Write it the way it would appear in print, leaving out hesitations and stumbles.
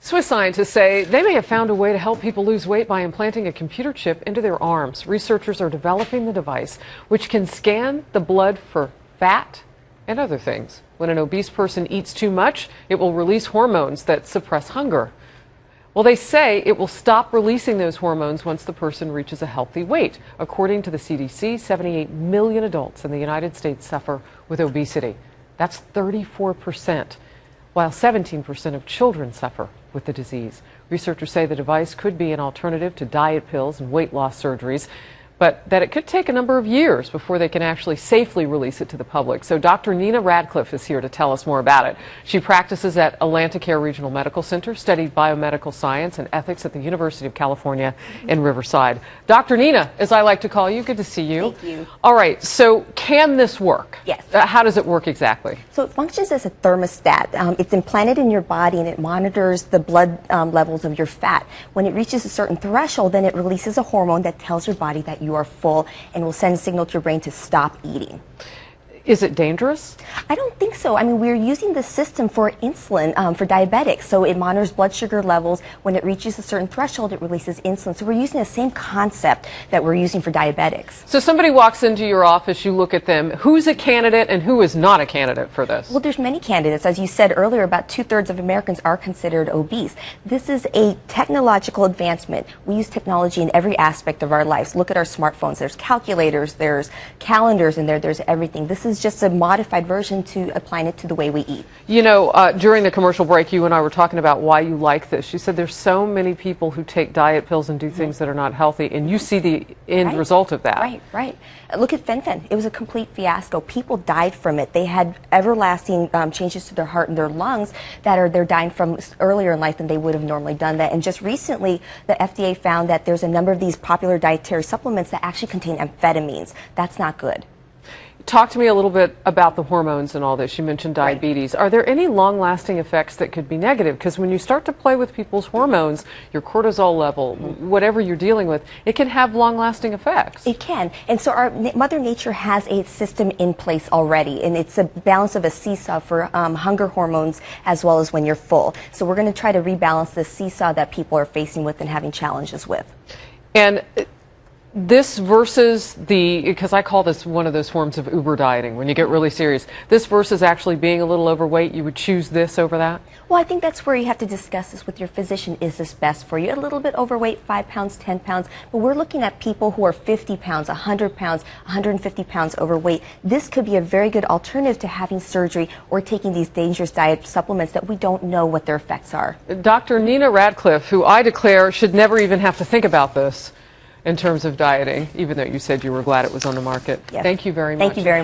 Swiss scientists say they may have found a way to help people lose weight by implanting a computer chip into their arms. Researchers are developing the device, which can scan the blood for fat and other things. When an obese person eats too much, it will release hormones that suppress hunger. Well, they say it will stop releasing those hormones once the person reaches a healthy weight. According to the CDC, 78 million adults in the United States suffer with obesity. That's 34%, while 17% of children suffer with the disease. Researchers say the device could be an alternative to diet pills and weight loss surgeries, but that it could take a number of years before they can actually safely release it to the public. So Dr. Nina Radcliffe is here to tell us more about it. She practices at Atlanticare Regional Medical Center, studied biomedical science and ethics at the University of California in Riverside. Dr. Nina, as I like to call you, good to see you. Thank you. All right, so can this work? Yes. How does it work exactly? So it functions as a thermostat. It's implanted in your body and it monitors the blood levels of your fat. When it reaches a certain threshold, then it releases a hormone that tells your body that you are full and will send a signal to your brain to stop eating. Is it dangerous? I don't think so. I mean, we're using the system for insulin for diabetics. So it monitors blood sugar levels. When it reaches a certain threshold, it releases insulin. So we're using the same concept that we're using for diabetics. So somebody walks into your office, you look at them. Who's a candidate and who is not a candidate for this? Well, there's many candidates. As you said earlier, about 2/3 of Americans are considered obese. This is a technological advancement. We use technology in every aspect of our lives. Look at our smartphones. There's calculators, there's calendars in there, there's everything. This is just a modified version to applying it to the way we eat. You know, during the commercial break, you and I were talking about why you like this. You said there's so many people who take diet pills and do things that are not healthy, and you see the end result of that. Right. Look at Fen-Phen. It was a complete fiasco. People died from it. They had everlasting changes to their heart and their lungs they're dying from earlier in life than they would have normally done that. And just recently, the FDA found that there's a number of these popular dietary supplements that actually contain amphetamines. That's not good. Talk to me a little bit about the hormones and all this. You mentioned diabetes. Are there any long-lasting effects that could be negative? Because when you start to play with people's hormones, your cortisol level, whatever you're dealing with, it can have long-lasting effects. It can. And so our Mother Nature has a system in place already, and it's a balance of a seesaw for hunger hormones as well as when you're full. So we're going to try to rebalance the seesaw that people are facing with and having challenges with. And this versus because I call this one of those forms of Uber dieting, when you get really serious. This versus actually being a little overweight, you would choose this over that? Well, I think that's where you have to discuss this with your physician. Is this best for you? A little bit overweight, 5 pounds, 10 pounds, but we're looking at people who are 50 pounds, 100 pounds, 150 pounds overweight. This could be a very good alternative to having surgery or taking these dangerous diet supplements that we don't know what their effects are. Dr. Nina Radcliffe, who I declare should never even have to think about this in terms of dieting, even though you said you were glad it was on the market. Yes. Thank you very much. Thank you very much.